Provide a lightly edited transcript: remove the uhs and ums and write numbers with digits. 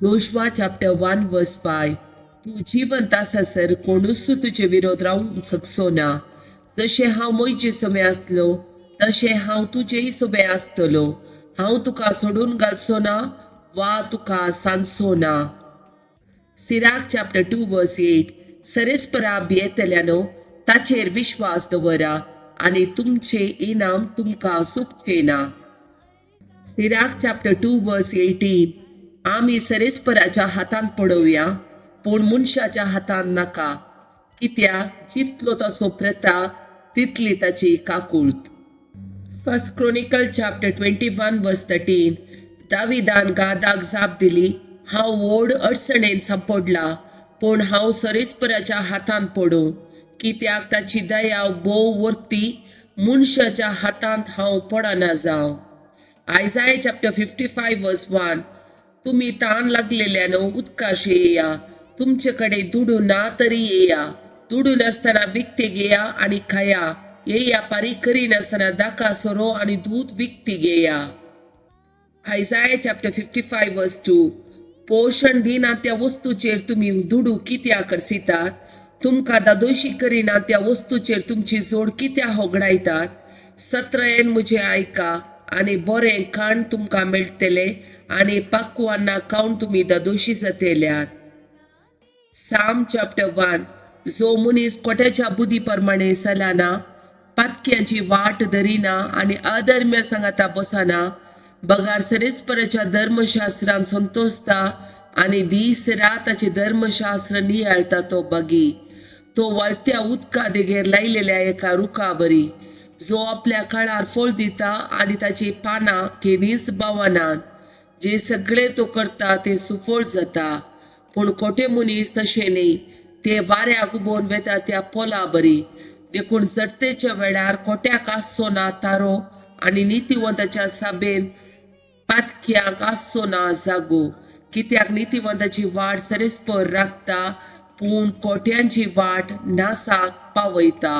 Joshua chapter 1 verse 5. तू जिवंत आसासर कोणूच तुजे विरोध रावंक शकचो ना. जशें हांव मोयजे सोबे आसलो तशें हांव तुजेय सोबे आसतलो. हांव तुका सोडून घालचो ना वा तुका सांडचो ना. सिराक चॅप्टर 2 वर्स 8. सरेस्परा भियेतल्यानो ताचेर विश्वास दवरा आनी तुमचे इनाम तुमकां सुटचे ना. सिराक चॅप्टर 2 वर्स 18. आमी सरेस्पराच्या हातान पडोवया पूण मनशाच्या हातान नाका, कित्याक जितलो ताचो प्रताप तितली ताची काकुळट. फर्स्ट क्रोनिकल चॅप्टर 21 वर्स 13. दाविदान गादाक जाप दिली, हांव व्हड अडचणेन सांपडला पूण हांव सरेस्पराच्या हातान पडूं, कित्याक ताची दया भोव वर्ती, मनशाच्या हातांत हांव पडना जावं. आयजाया चॅप्टर 55 वर्स 1. तुम्ही ताण लागलेल्यानो उदकाशे येया, तुमचे कडेन दुडू ना तरी येया, दुडू नासतना विकते घेया आणि खाया, येया पारी करिनासतना दाका सोरो आणि दूध विकती घेया. आयजाया चॅप्टर 55 वर्स 2. पोषण दिना त्या वस्तूचेर तुम्ही दुडू कित्या करसितात, तुमकां दादोशी करिना त्या वस्तूचेर तुमची जोड कित्या होगडायतात. सत्रयेन म्हजे आयका आनी बरें खाण तुमकां मेळटले आनी पाकवान्ना खावन तुम्ही दादोशी जातल्यात. साम चॅप्टर 1. जो मनीस कोट्याच्या बुद्धी प्रमाणे चलना, पातक्यांची वाट धरिना आनी अधर्म्या सांगाता बसना, बगार सरेस्पराच्या धर्मशास्त्रान संतोषता आनी दीस रात ताचे धर्मशास्त्र नियाळता तो बगी. तो वळत्या उदका देगेर लायलेल्या एका रुखा बरी, जो आपल्या काळार फळ दिता आनी ताची पानां केदींच बावनात. जे सगळे तो करता ते सुफळ जाता. पूण खोटे मनीस तशें न्ही, ते वाऱ्याक उबोवन वेता त्या पोला बरी. देखून जडतेच्या वेळार खोट्याक आसचो ना तारो आनी नितीवंताच्या सभेन पातक्यांक आसचो ना जागो, कित्याक नितीवंताची वाट सरेस्पर राखता पूण खोट्यांची वाट नासाक पावयता.